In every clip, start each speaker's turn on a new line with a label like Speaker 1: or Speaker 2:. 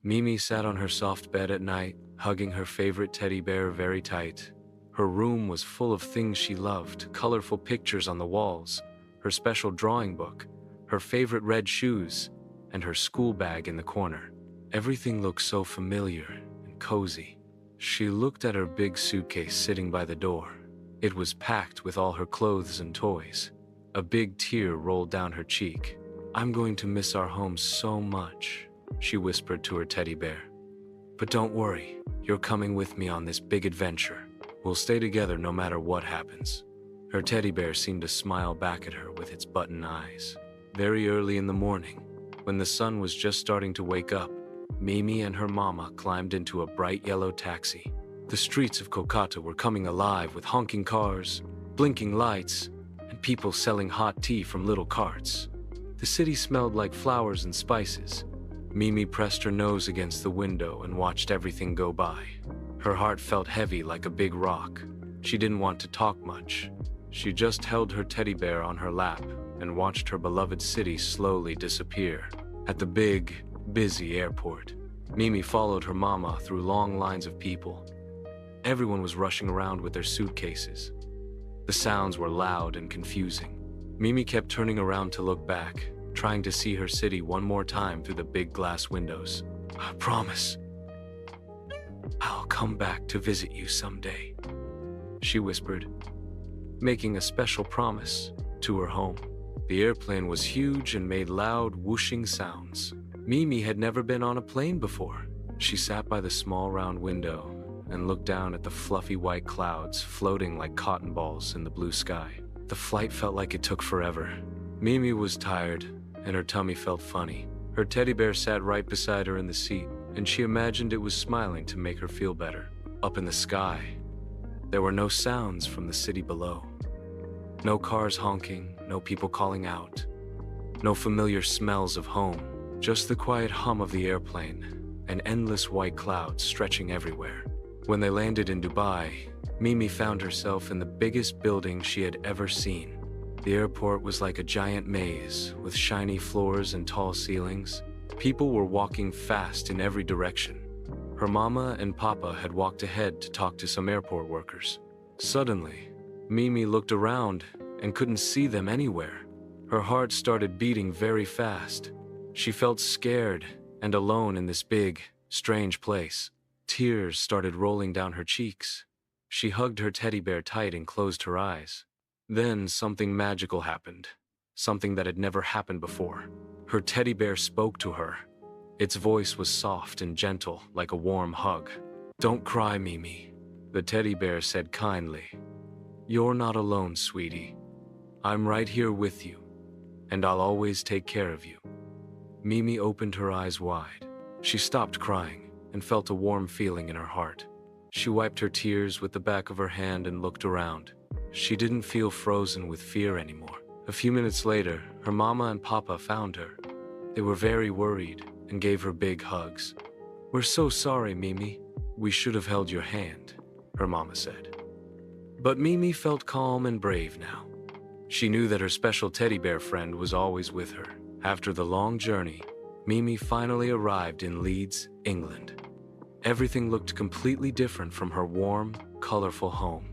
Speaker 1: Mimi sat on her soft bed at night, hugging her favorite teddy bear very tight. Her room was full of things she loved, colorful pictures on the walls, her special drawing book, her favorite red shoes, and her school bag in the corner. Everything looked so familiar and cozy. She looked at her big suitcase sitting by the door. It was packed with all her clothes and toys. A big tear rolled down her cheek. "I'm going to miss our home so much," she whispered to her teddy bear. "But don't worry, you're coming with me on this big adventure. We'll stay together no matter what happens." Her teddy bear seemed to smile back at her with its button eyes. Very early in the morning, when the sun was just starting to wake up, Mimi and her mama climbed into a bright yellow taxi. The streets of Kolkata were coming alive with honking cars, blinking lights, and people selling hot tea from little carts. The city smelled like flowers and spices. Mimi pressed her nose against the window and watched everything go by. Her heart felt heavy like a big rock. She didn't want to talk much. She just held her teddy bear on her lap and watched her beloved city slowly disappear. At the big, busy airport, Mimi followed her mama through long lines of people. Everyone was rushing around with their suitcases. The sounds were loud and confusing. Mimi kept turning around to look back, trying to see her city one more time through the big glass windows. "I promise I'll come back to visit you someday," she whispered, making a special promise to her home. The airplane was huge and made loud, whooshing sounds. Mimi had never been on a plane before. She sat by the small round window and looked down at the fluffy white clouds floating like cotton balls in the blue sky. The flight felt like it took forever. Mimi was tired, and her tummy felt funny. Her teddy bear sat right beside her in the seat, and she imagined it was smiling to make her feel better. Up in the sky, there were no sounds from the city below. No cars honking, no people calling out, no familiar smells of home, just the quiet hum of the airplane and endless white clouds stretching everywhere. When they landed in Dubai, Mimi found herself in the biggest building she had ever seen. The airport was like a giant maze with shiny floors and tall ceilings. People were walking fast in every direction. Her mama and papa had walked ahead to talk to some airport workers. Suddenly, Mimi looked around and couldn't see them anywhere. Her heart started beating very fast. She felt scared and alone in this big, strange place. Tears started rolling down her cheeks. She hugged her teddy bear tight and closed her eyes. Then something magical happened, something that had never happened before. Her teddy bear spoke to her. Its voice was soft and gentle, like a warm hug. "Don't cry, Mimi," the teddy bear said kindly. "You're not alone, sweetie. I'm right here with you, and I'll always take care of you." Mimi opened her eyes wide. She stopped crying and felt a warm feeling in her heart. She wiped her tears with the back of her hand and looked around. She didn't feel frozen with fear anymore. A few minutes later, her mama and papa found her. They were very worried and gave her big hugs. "We're so sorry, Mimi. We should have held your hand," her mama said. But Mimi felt calm and brave now. She knew that her special teddy bear friend was always with her. After the long journey, Mimi finally arrived in Leeds, England. Everything looked completely different from her warm, colorful home.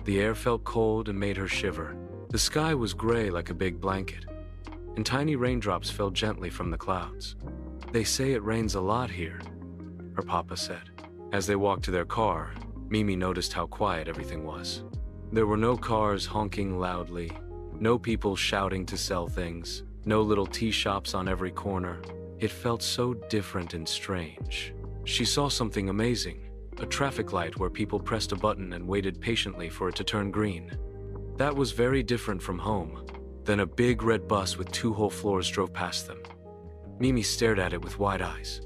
Speaker 1: The air felt cold and made her shiver. The sky was gray like a big blanket, and tiny raindrops fell gently from the clouds. "They say it rains a lot here," her papa said. As they walked to their car, Mimi noticed how quiet everything was. There were no cars honking loudly, no people shouting to sell things, no little tea shops on every corner. It felt so different and strange. She saw something amazing, a traffic light where people pressed a button and waited patiently for it to turn green. That was very different from home. Then a big red bus with 2 whole floors drove past them. Mimi stared at it with wide eyes.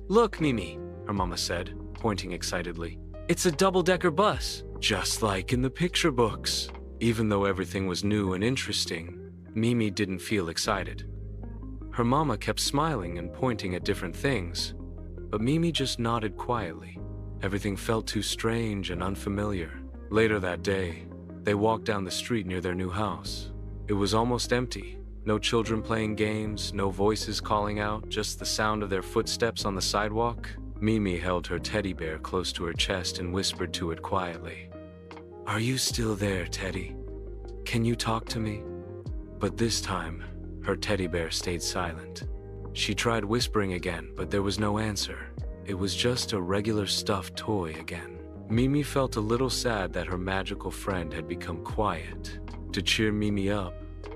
Speaker 1: "Look, Mimi," her mama said, pointing excitedly. "It's a double-decker bus, just like in the picture books." Even though everything was new and interesting, Mimi didn't feel excited. Her mama kept smiling and pointing at different things, but Mimi just nodded quietly. Everything felt too strange and unfamiliar. Later that day, they walked down the street near their new house. It was almost empty, No children playing games, no voices calling out, just the sound of their footsteps on the sidewalk. Mimi held her teddy bear close to her chest and whispered to it quietly, "Are you still there, Teddy? Can you talk to me?" But this time, her teddy bear stayed silent. She tried whispering again, but there was no answer. It was just a regular stuffed toy again. Mimi felt a little sad that her magical friend had become quiet. To cheer Mimi up,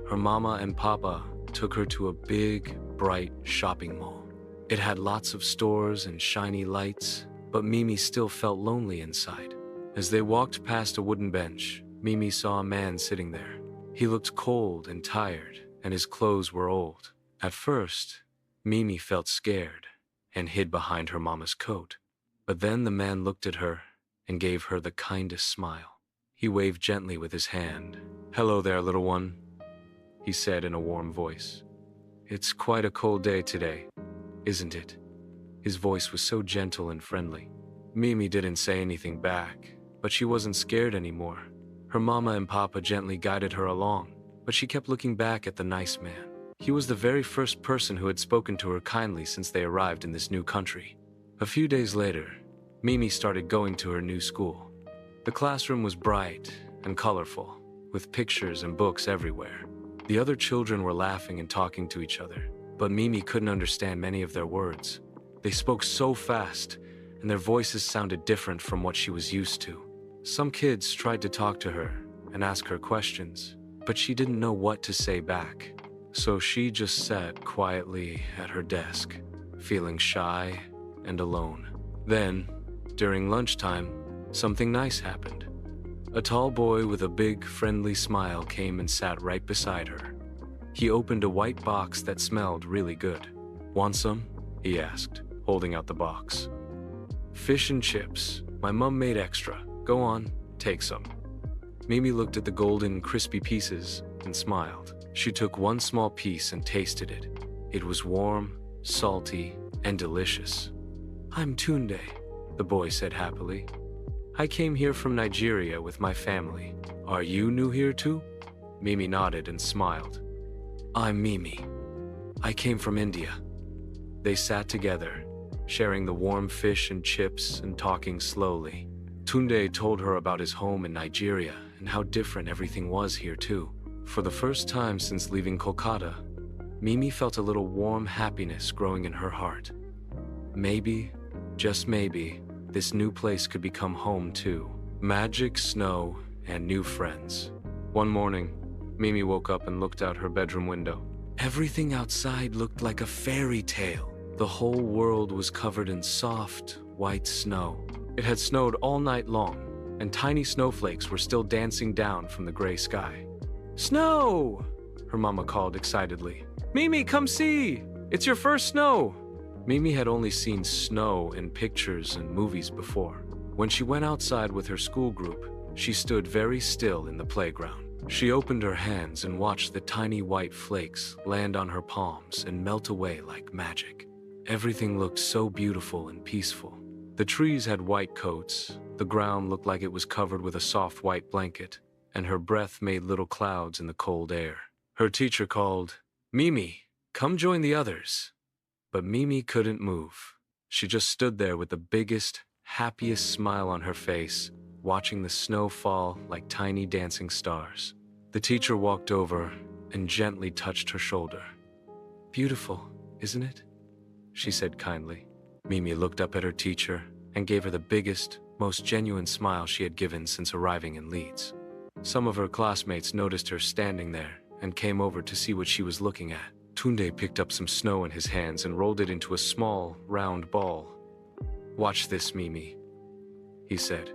Speaker 1: her mama and papa took her to a big, bright shopping mall. It had lots of stores and shiny lights, but Mimi still felt lonely inside. As they walked past a wooden bench, Mimi saw a man sitting there. He looked cold and tired, and his clothes were old. At first, Mimi felt scared and hid behind her mama's coat. But then the man looked at her and gave her the kindest smile. He waved gently with his hand. "Hello there, little one," he said in a warm voice. "It's quite a cold day today, isn't it?" His voice was so gentle and friendly. Mimi didn't say anything back, but she wasn't scared anymore. Her mama and papa gently guided her along, but she kept looking back at the nice man. He was the very first person who had spoken to her kindly since they arrived in this new country. A few days later, Mimi started going to her new school. The classroom was bright and colorful, with pictures and books everywhere. The other children were laughing and talking to each other, but Mimi couldn't understand many of their words. They spoke so fast, and their voices sounded different from what she was used to. Some kids tried to talk to her and ask her questions, but she didn't know what to say back. So she just sat quietly at her desk, feeling shy and alone. Then, during lunchtime, something nice happened. A tall boy with a big, friendly smile came and sat right beside her. He opened a white box that smelled really good. "Want some?" he asked, holding out the box. "Fish and chips. My mom made extra. Go on, take some." Mimi looked at the golden, crispy pieces and smiled. She took one small piece and tasted it. It was warm, salty, and delicious. "I'm Tunde," the boy said happily. "I came here from Nigeria with my family. Are you new here too?" Mimi nodded and smiled. "I'm Mimi. I came from India." They sat together, sharing the warm fish and chips and talking slowly. Tunde told her about his home in Nigeria and how different everything was here too. For the first time since leaving Kolkata, Mimi felt a little warm happiness growing in her heart. Maybe, just maybe, this new place could become home too. Magic, snow, and new friends. One morning, Mimi woke up and looked out her bedroom window. Everything outside looked like a fairy tale. The whole world was covered in soft, white snow. It had snowed all night long, and tiny snowflakes were still dancing down from the gray sky. "Snow!" her mama called excitedly. "Mimi, come see! It's your first snow!" Mimi had only seen snow in pictures and movies before. When she went outside with her school group, she stood very still in the playground. She opened her hands and watched the tiny white flakes land on her palms and melt away like magic. Everything looked so beautiful and peaceful. The trees had white coats, the ground looked like it was covered with a soft white blanket, and her breath made little clouds in the cold air. Her teacher called, "Mimi, come join the others." But Mimi couldn't move. She just stood there with the biggest, happiest smile on her face, watching the snow fall like tiny dancing stars. The teacher walked over and gently touched her shoulder. "Beautiful, isn't it?" she said kindly. Mimi looked up at her teacher and gave her the biggest, most genuine smile she had given since arriving in Leeds. Some of her classmates noticed her standing there and came over to see what she was looking at. Tunde picked up some snow in his hands and rolled it into a small, round ball. "Watch this, Mimi," he said,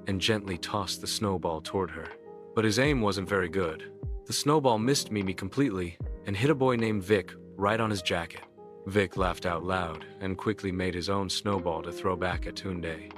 Speaker 1: and gently tossed the snowball toward her. But his aim wasn't very good. The snowball missed Mimi completely and hit a boy named Vic right on his jacket. Vic laughed out loud and quickly made his own snowball to throw back at Tunde.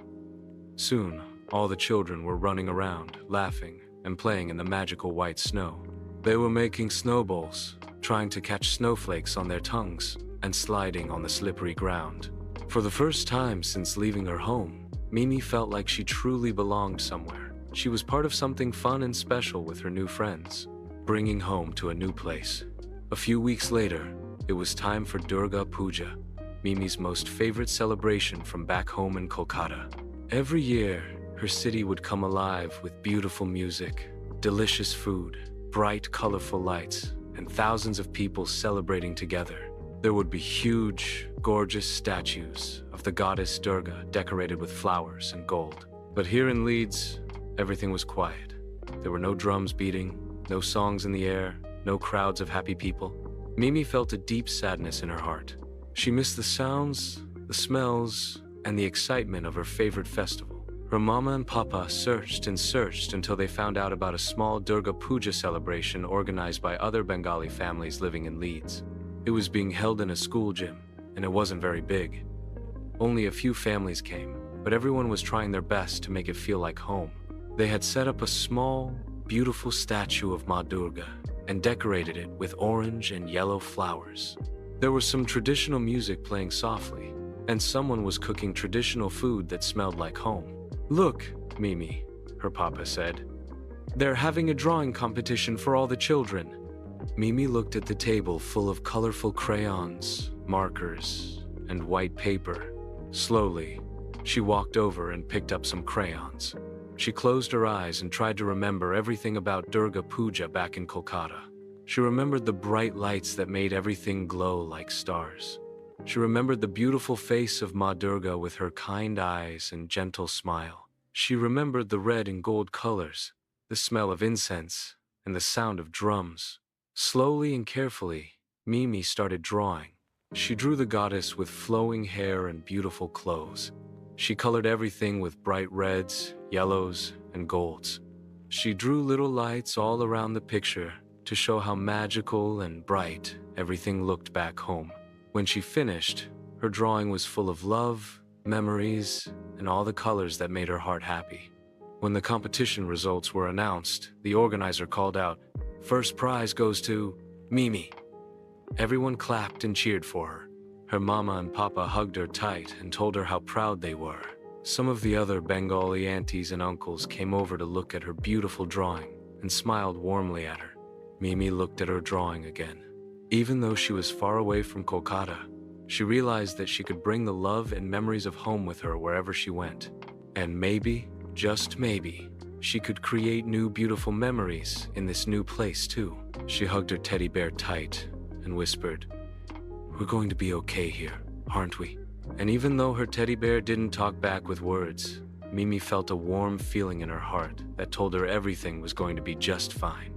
Speaker 1: Soon, all the children were running around, laughing, and playing in the magical white snow. They were making snowballs, trying to catch snowflakes on their tongues, and sliding on the slippery ground. For the first time since leaving her home, Mimi felt like she truly belonged somewhere. She was part of something fun and special with her new friends. Bringing home to a new place. A few weeks later, it was time for Durga Puja, Mimi's most favorite celebration from back home in Kolkata. Every year, her city would come alive with beautiful music, delicious food, bright, colorful lights, and thousands of people celebrating together. There would be huge, gorgeous statues of the goddess Durga decorated with flowers and gold. But here in Leeds, everything was quiet. There were no drums beating, no songs in the air, no crowds of happy people. Mimi felt a deep sadness in her heart. She missed the sounds, the smells, and the excitement of her favorite festival. Her mama and papa searched and searched until they found out about a small Durga Puja celebration organized by other Bengali families living in Leeds. It was being held in a school gym, and it wasn't very big. Only a few families came, but everyone was trying their best to make it feel like home. They had set up a small, beautiful statue of Ma Durga and decorated it with orange and yellow flowers. There was some traditional music playing softly, and someone was cooking traditional food that smelled like home. "Look, Mimi," her papa said. "They're having a drawing competition for all the children." Mimi looked at the table full of colorful crayons, markers, and white paper. Slowly, she walked over and picked up some crayons. She closed her eyes and tried to remember everything about Durga Puja back in Kolkata. She remembered the bright lights that made everything glow like stars. She remembered the beautiful face of Ma Durga with her kind eyes and gentle smile. She remembered the red and gold colors, the smell of incense, and the sound of drums. Slowly and carefully, Mimi started drawing. She drew the goddess with flowing hair and beautiful clothes. She colored everything with bright reds, yellows, and golds. She drew little lights all around the picture to show how magical and bright everything looked back home. When she finished, her drawing was full of love, memories, and all the colors that made her heart happy. When the competition results were announced, the organizer called out, "First prize goes to Mimi." Everyone clapped and cheered for her. Her mama and papa hugged her tight and told her how proud they were. Some of the other Bengali aunties and uncles came over to look at her beautiful drawing and smiled warmly at her. Mimi looked at her drawing again. Even though she was far away from Kolkata, she realized that she could bring the love and memories of home with her wherever she went. And maybe, just maybe, she could create new beautiful memories in this new place too. She hugged her teddy bear tight and whispered, "We're going to be okay here, aren't we?" And even though her teddy bear didn't talk back with words, Mimi felt a warm feeling in her heart that told her everything was going to be just fine.